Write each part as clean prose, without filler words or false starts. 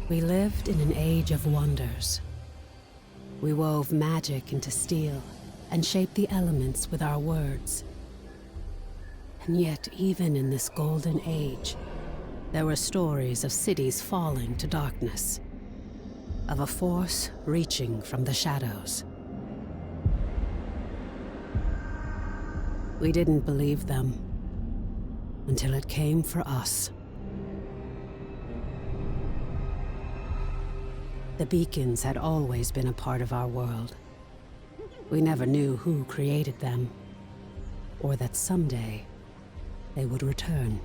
We lived in an age of wonders. We wove magic into steel and shaped the elements with our words. And yet, even in this golden age, there were stories of cities falling to darkness, of a force reaching from the shadows. We didn't believe them until it came for us. The beacons had always been a part of our world. We never knew who created them, or that someday they would return.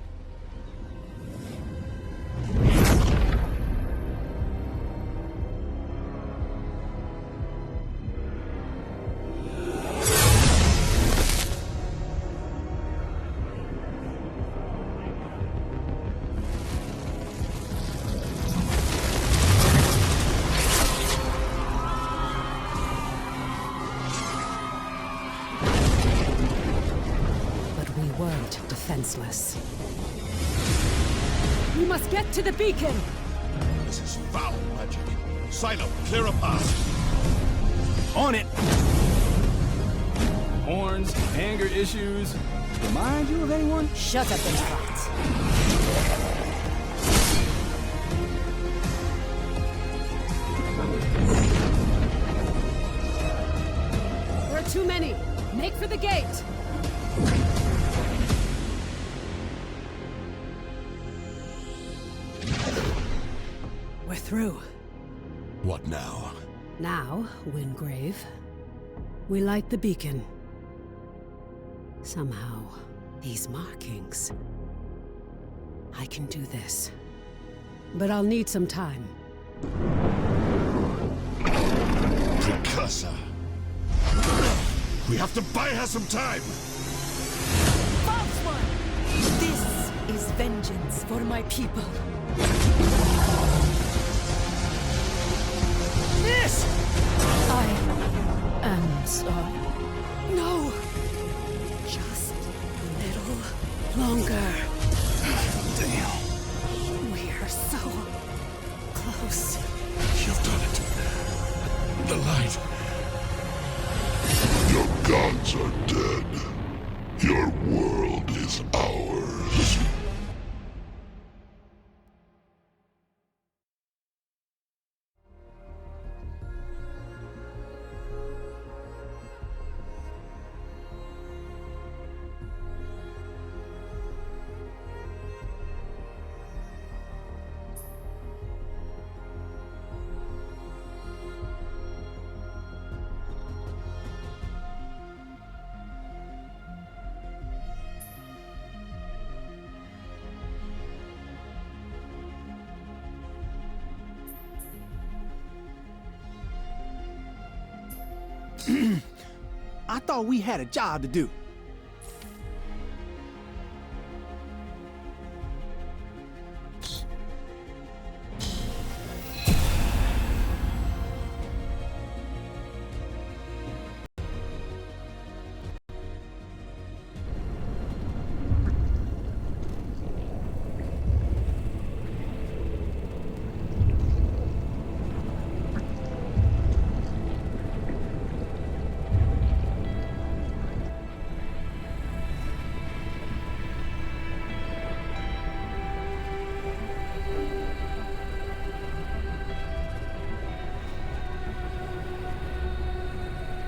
Defenseless. We must get to the beacon! This is foul magic. Silo, clear a path. On it! Horns, anger issues. Remind you of anyone? Shut up and fight. There are too many. Make for the gate. We're through. What now? Now, Wingrave, we light the beacon. Somehow, these markings... I can do this. But I'll need some time. Precursor. We have to buy her some time! False one! This is vengeance for my people. This! I am sorry. No! Just a little longer. Damn. We're so close. You've done it. The light. Your gods are dead. Your world is ours. I thought we had a job to do.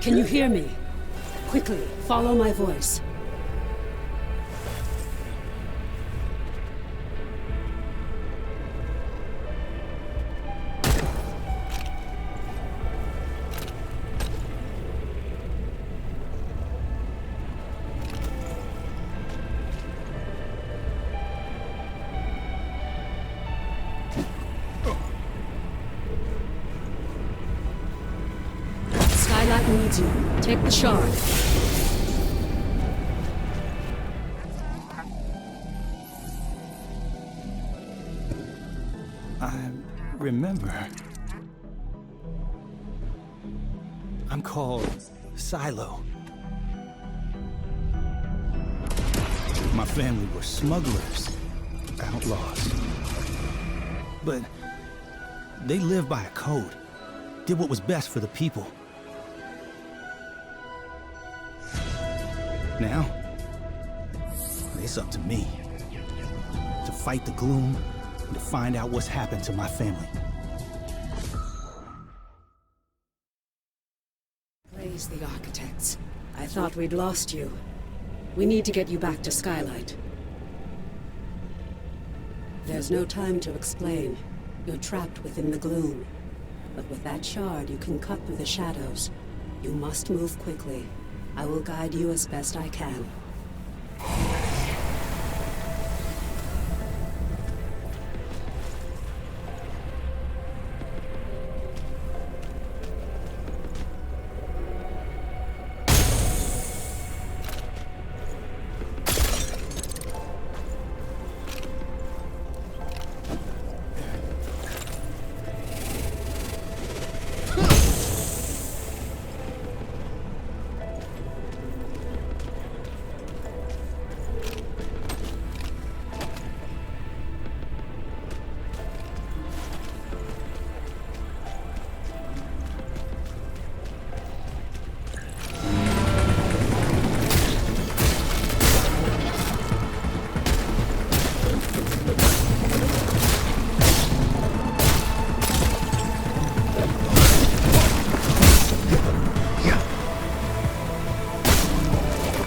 Can you hear me? Quickly, follow my voice. Skylight needs you. Take the shard. I remember. I'm called Silo. My family were smugglers, outlaws. But They lived by a code, did what was best for the people. Now, it's up to me to fight the gloom and to find out what's happened to my family. Praise the architects. I thought we'd lost you. We need to get you back to Skylight. There's no time to explain. You're trapped within the gloom. But with that shard, you can cut through the shadows. You must move quickly. I will guide you as best I can.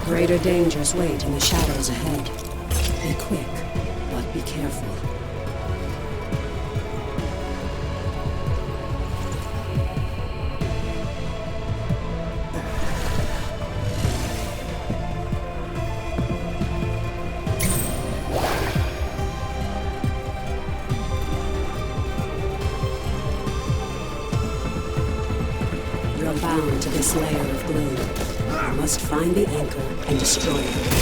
Greater dangers wait in the shadows ahead. Be quick, but be careful. You're bound to this layer of gloom. You must find the anchor and destroy it.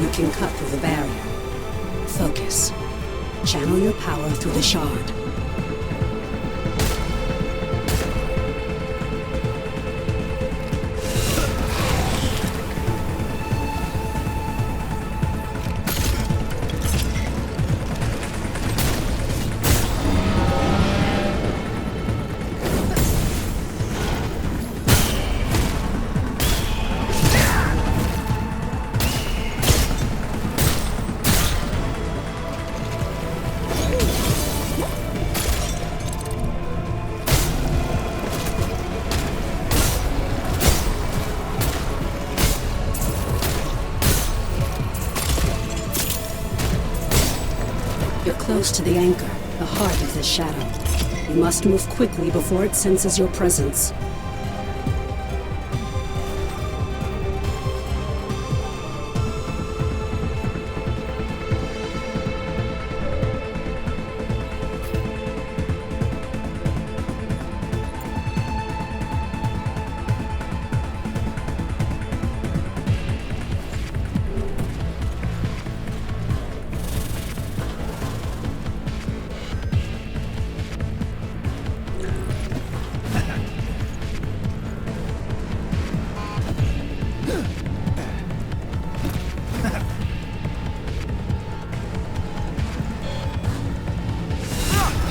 You can cut through the barrier. Focus. Channel your power through the shard. You're close to the anchor, the heart of this shadow. You must move quickly before it senses your presence.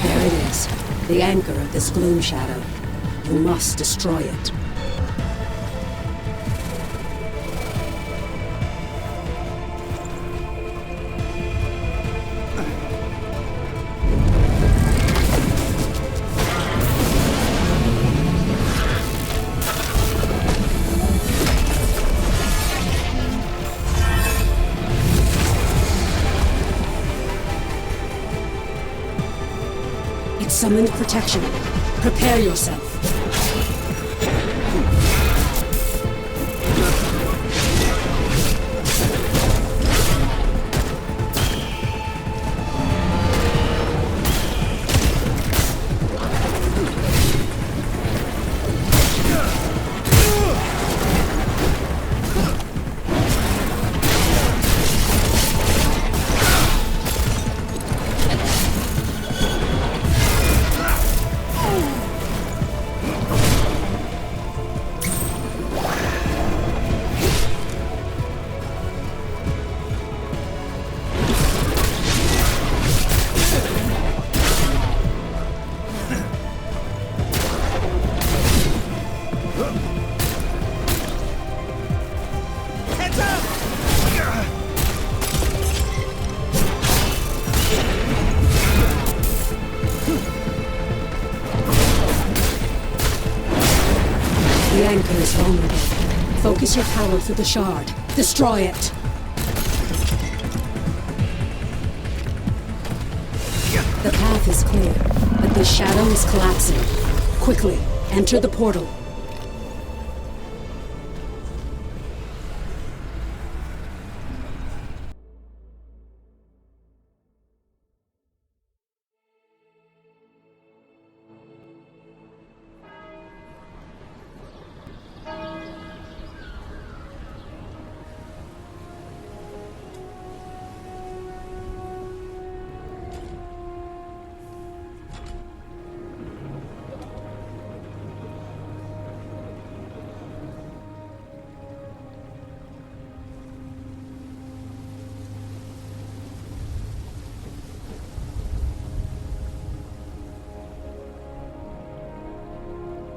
There it is, the anchor of this gloom shadow. You must destroy it. summoned protection. Prepare yourself. The anchor is vulnerable. Focus your power through the shard. Destroy it! The path is clear, but the shadow is collapsing. Quickly, enter the portal.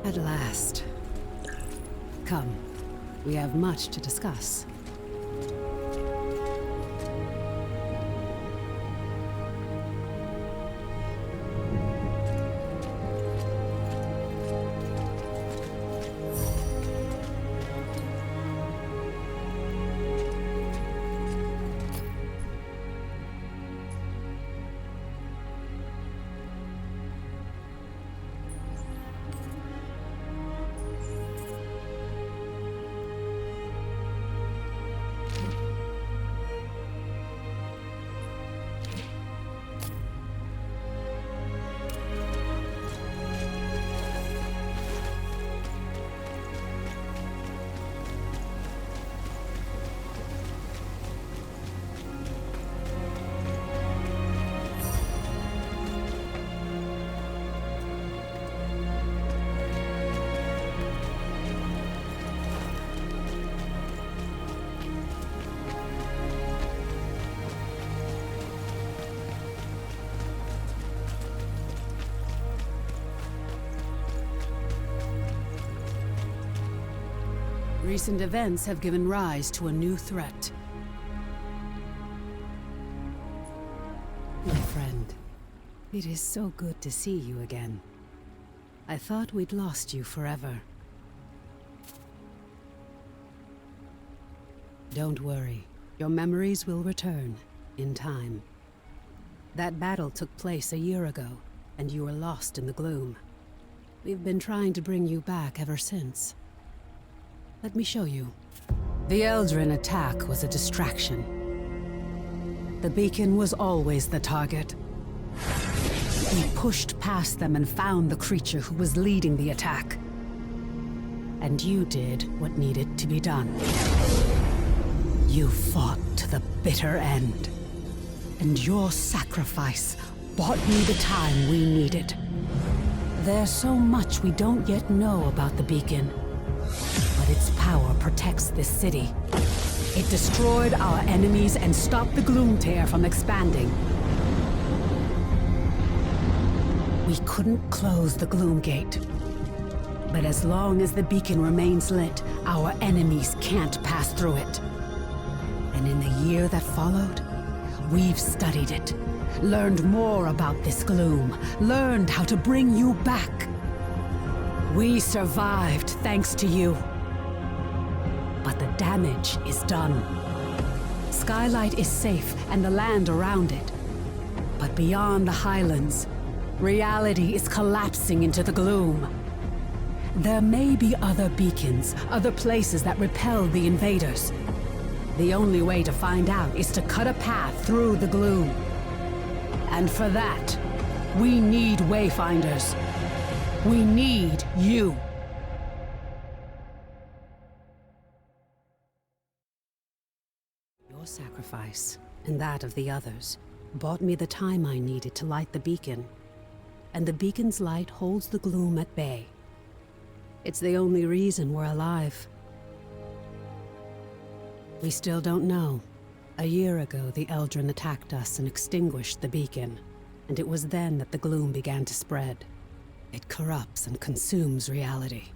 At last. Come, we have much to discuss. Recent events have given rise to a new threat. My friend, it is so good to see you again. I thought we'd lost you forever. Don't worry, your memories will return, in time. That battle took place a year ago, and you were lost in the gloom. We've been trying to bring you back ever since. Let me show you. The Eldrin attack was a distraction. The beacon was always the target. We pushed past them and found the creature who was leading the attack. And you did what needed to be done. You fought to the bitter end. And your sacrifice bought me the time we needed. There's so much we don't yet know about the beacon. But its power protects this city. It destroyed our enemies and stopped the Gloom Tear from expanding. We couldn't close the Gloom Gate. But as long as the beacon remains lit, our enemies can't pass through it. And in the year that followed, we've studied it, learned more about this gloom, learned how to bring you back. We survived thanks to you. But the damage is done. Skylight is safe and the land around it. But beyond the highlands, Reality is collapsing into the gloom. There may be other beacons, other places that repel the invaders. The only way to find out is to cut a path through the gloom. And for that, we need Wayfinders. We need you. Your sacrifice, and that of the others, bought me the time I needed to light the beacon. And the beacon's light holds the gloom at bay. It's the only reason we're alive. We still don't know. A year ago, the Eldrin attacked us and extinguished the beacon, and it was then that the gloom began to spread. It corrupts and consumes reality.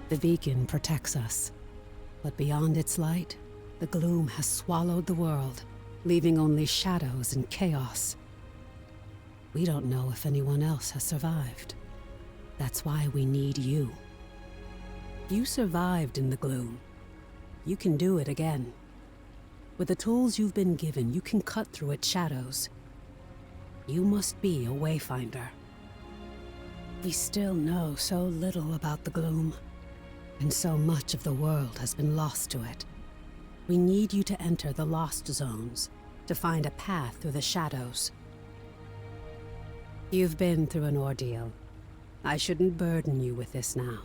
The beacon protects us, but beyond its light, the gloom has swallowed the world, leaving only shadows and chaos. We don't know if anyone else has survived. That's why we need you. You survived in the gloom. You can do it again. With the tools you've been given, you can cut through its shadows. You must be a Wayfinder. We still know so little about the gloom, and so much of the world has been lost to it. We need you to enter the lost zones, to find a path through the shadows. You've been through an ordeal. I shouldn't burden you with this now.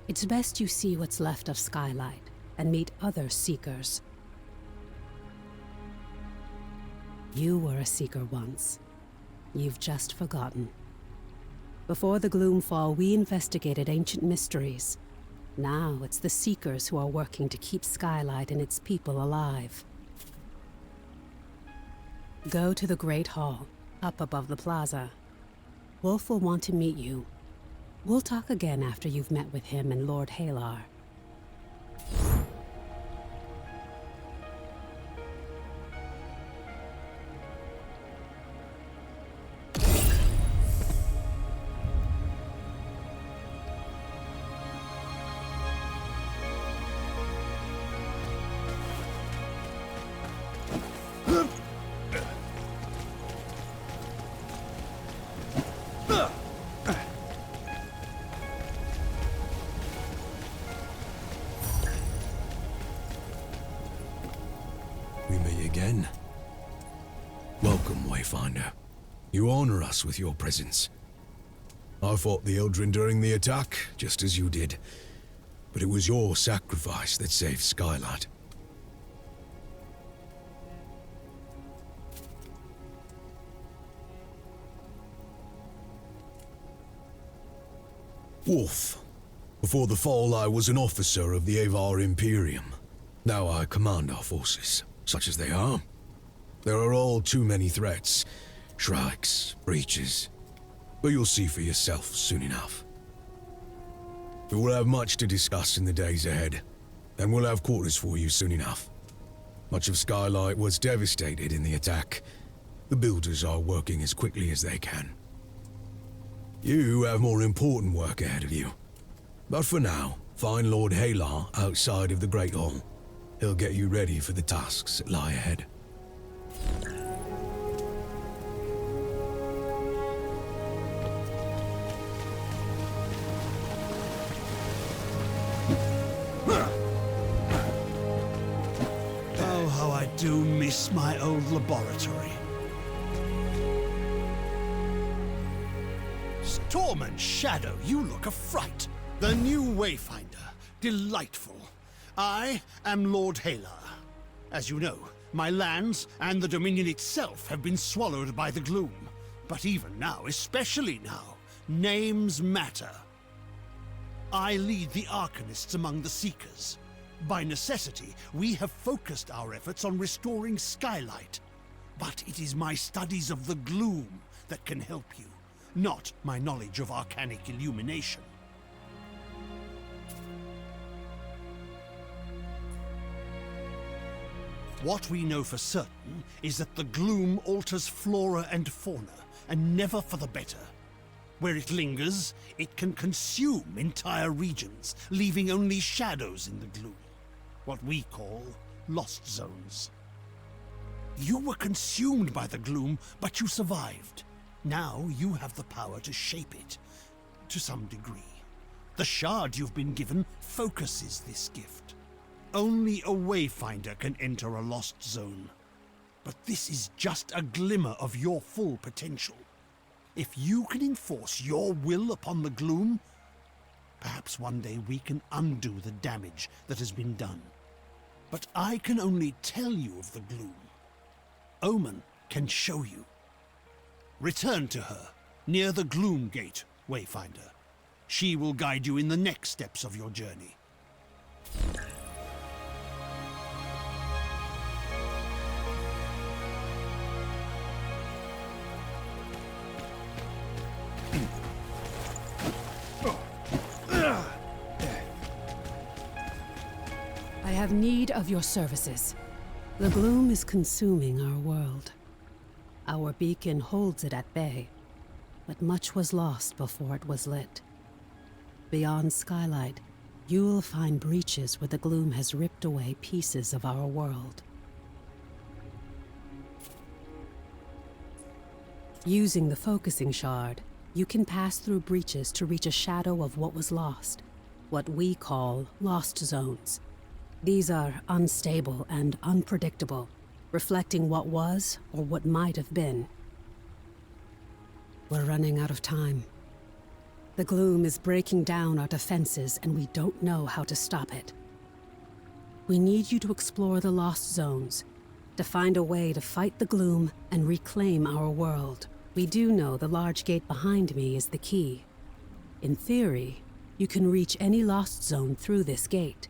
It's best you see what's left of Skylight and meet other Seekers. You were a Seeker once. You've just forgotten. Before the Gloomfall, we investigated ancient mysteries. Now it's the Seekers who are working to keep Skylight and its people alive. Go to the Great Hall, up above the plaza. Wolf will want to meet you. We'll talk again after you've met with him and Lord Halar. Again. Welcome, Wayfinder. You honor us with your presence. I fought the Eldrin during the attack, just as you did. But it was your sacrifice that saved Skylight. Wolf. Before the fall, I was an officer of the Avar Imperium. Now I command our forces. Such as they are. There are all too many threats. Shrikes, breaches. But you'll see for yourself soon enough. We will have much to discuss in the days ahead, and we'll have quarters for you soon enough. Much of Skylight was devastated in the attack. The builders are working as quickly as they can. You have more important work ahead of you. But for now, find Lord Halar outside of the Great Hall. He'll get you ready for the tasks that lie ahead. Oh, how I do miss my old laboratory. Storm and Shadow, you look a fright. The new Wayfinder. Delightful. I am Lord Halar. As you know, my lands and the Dominion itself have been swallowed by the gloom. But even now, especially now, names matter. I lead the Arcanists among the Seekers. By necessity, we have focused our efforts on restoring Skylight. But it is my studies of the gloom that can help you, not my knowledge of arcanic illumination. What we know for certain is that the gloom alters flora and fauna, and never for the better. Where it lingers, it can consume entire regions, leaving only shadows in the gloom. What we call lost zones. You were consumed by the gloom, but you survived. Now you have the power to shape it, to some degree. The shard you've been given focuses this gift. Only a Wayfinder can enter a lost zone. But this is just a glimmer of your full potential. If you can enforce your will upon the gloom, perhaps one day we can undo the damage that has been done. But I can only tell you of the gloom. Omen can show you. Return to her, near the Gloom Gate, Wayfinder. She will guide you in the next steps of your journey. I have need of your services. The gloom is consuming our world. Our beacon holds it at bay, but much was lost before it was lit. Beyond Skylight, you will find breaches where the gloom has ripped away pieces of our world. Using the focusing shard, you can pass through breaches to reach a shadow of what was lost, what we call lost zones. These are unstable and unpredictable, reflecting what was or what might have been. We're running out of time. The gloom is breaking down our defenses, and we don't know how to stop it. We need you to explore the lost zones, to find a way to fight the gloom and reclaim our world. We do know the large gate behind me is the key. In theory, you can reach any lost zone through this gate.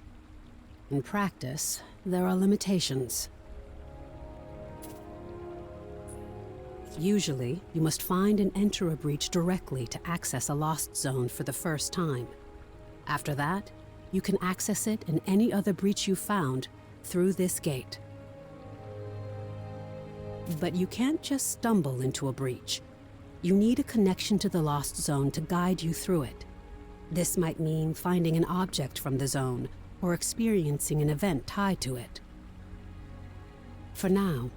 In practice, there are limitations. Usually, you must find and enter a breach directly to access a lost zone for the first time. After that, you can access it and any other breach you found through this gate. But you can't just stumble into a breach. You need a connection to the lost zone to guide you through it. This might mean finding an object from the zone, or experiencing an event tied to it. For now,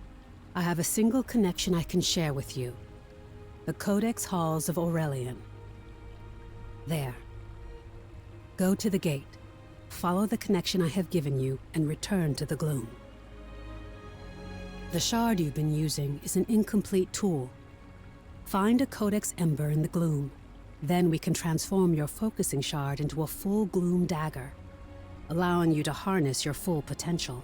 I have a single connection I can share with you. The Codex Halls of Aurelian. There. Go to the gate, follow the connection I have given you, and return to the gloom. The shard you've been using is an incomplete tool. Find a Codex Ember in the gloom. Then we can transform your focusing shard into a full gloom dagger, allowing you to harness your full potential.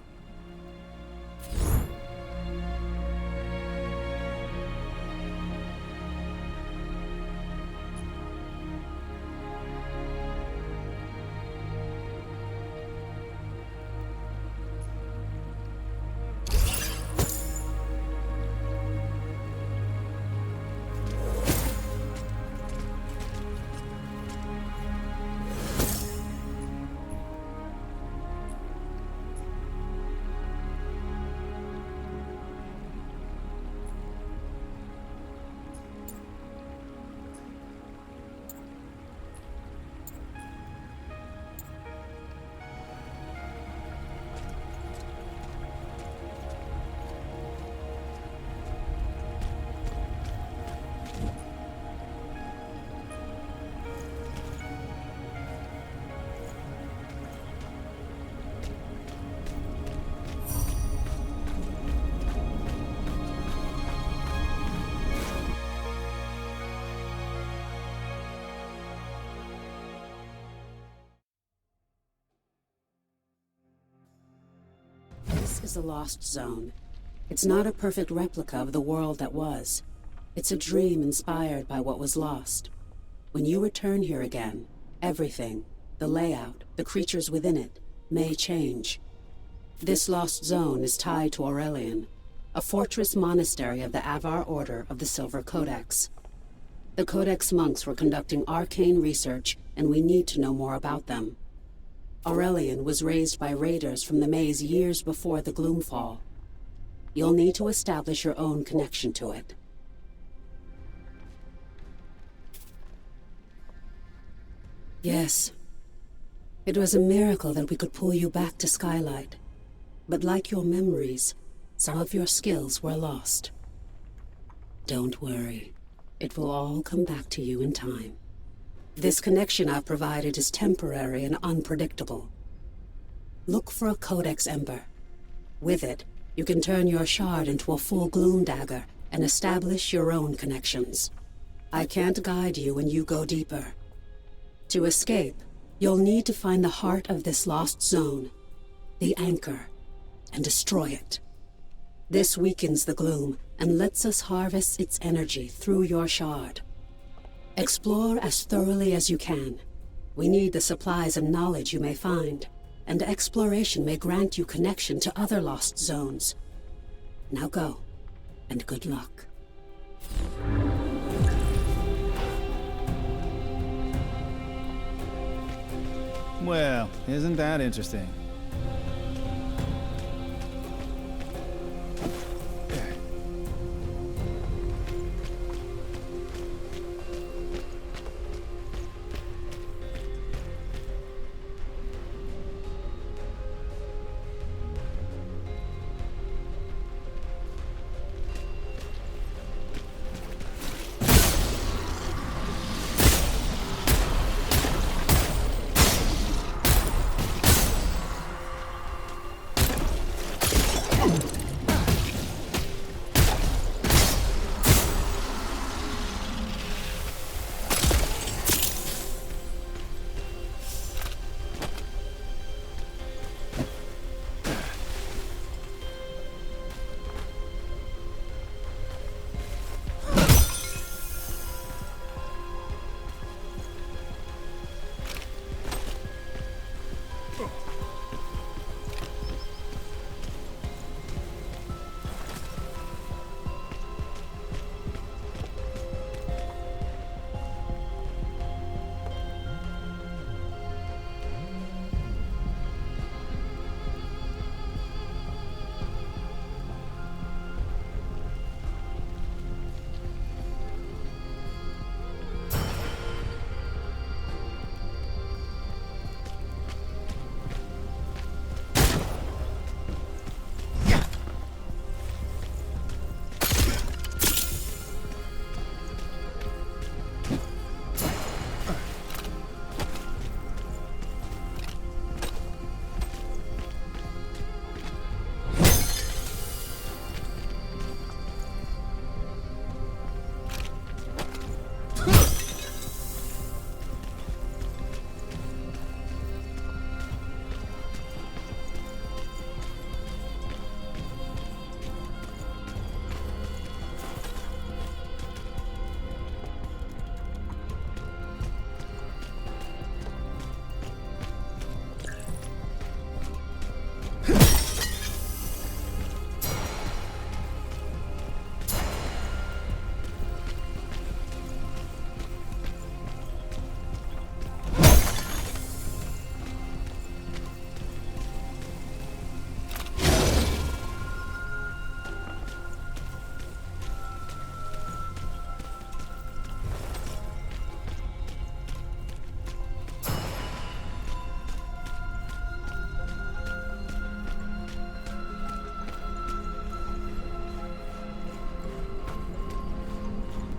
This is a lost zone. It's not a perfect replica of the world that was. It's a dream inspired by what was lost. When you return here again, everything, the layout, the creatures within it, may change. This lost zone is tied to Aurelian, a fortress monastery of the Avar Order of the Silver Codex. The Codex monks were conducting arcane research, and we need to know more about them. Aurelian was raised by raiders from the maze years before the Gloomfall. You'll need to establish your own connection to it. Yes. It was a miracle that we could pull you back to Skylight. But like your memories, some of your skills were lost. Don't worry. It will all come back to you in time. This connection I've provided is temporary and unpredictable. Look for a Codex Ember. With it, you can turn your shard into a full gloom dagger and establish your own connections. I can't guide you when you go deeper. To escape, you'll need to find the heart of this lost zone, the anchor, and destroy it. This weakens the gloom and lets us harvest its energy through your shard. Explore as thoroughly as you can. We need the supplies and knowledge you may find, and exploration may grant you connection to other lost zones. Now go, and good luck. Well, isn't that interesting?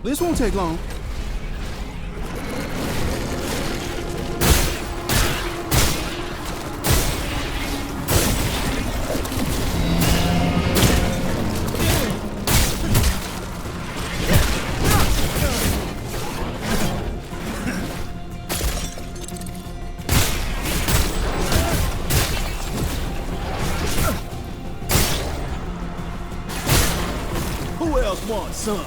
This won't take long. Who else wants some?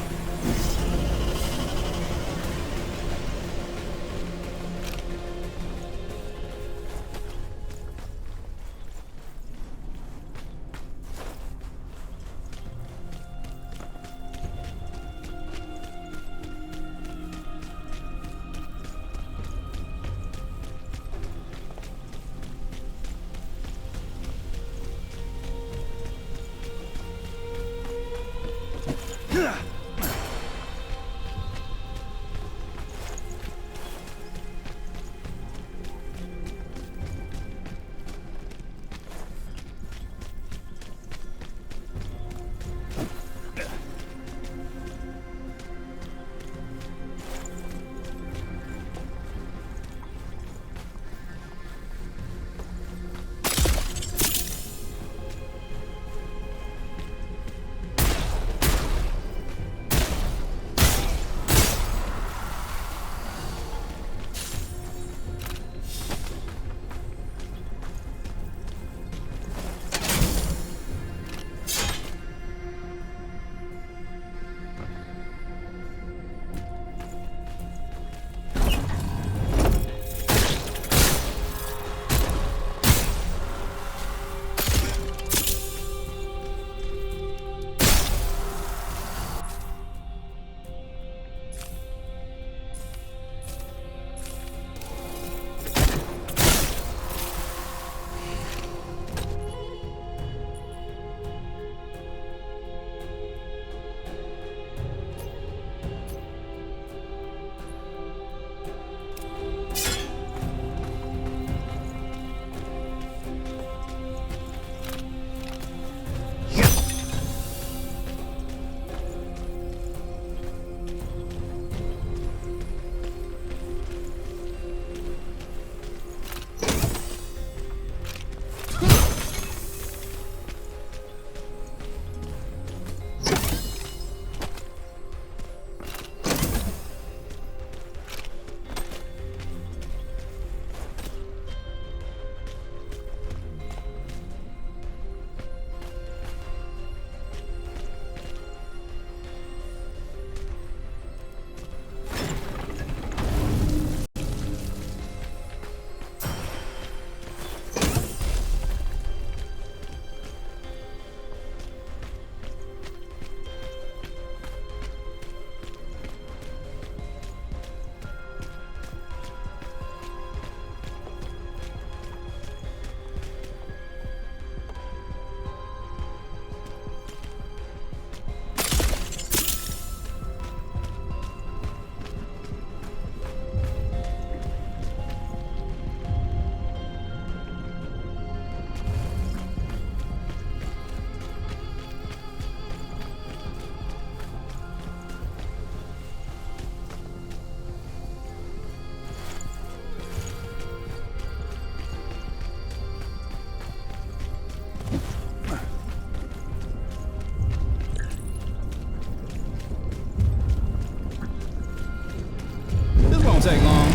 take long.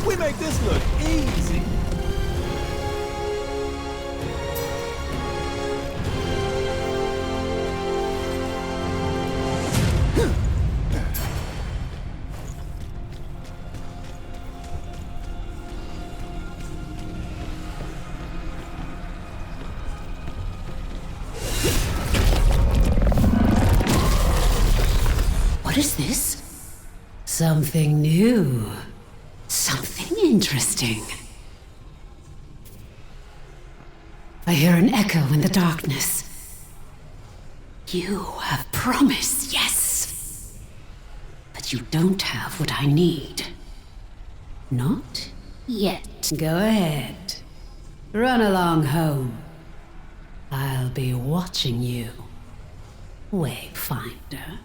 We make this look easy. What is this? Something new. Something interesting. I hear an echo in the darkness. You have promise, yes. But you don't have what I need. Not yet. Go ahead. Run along home. I'll be watching you, Wayfinder.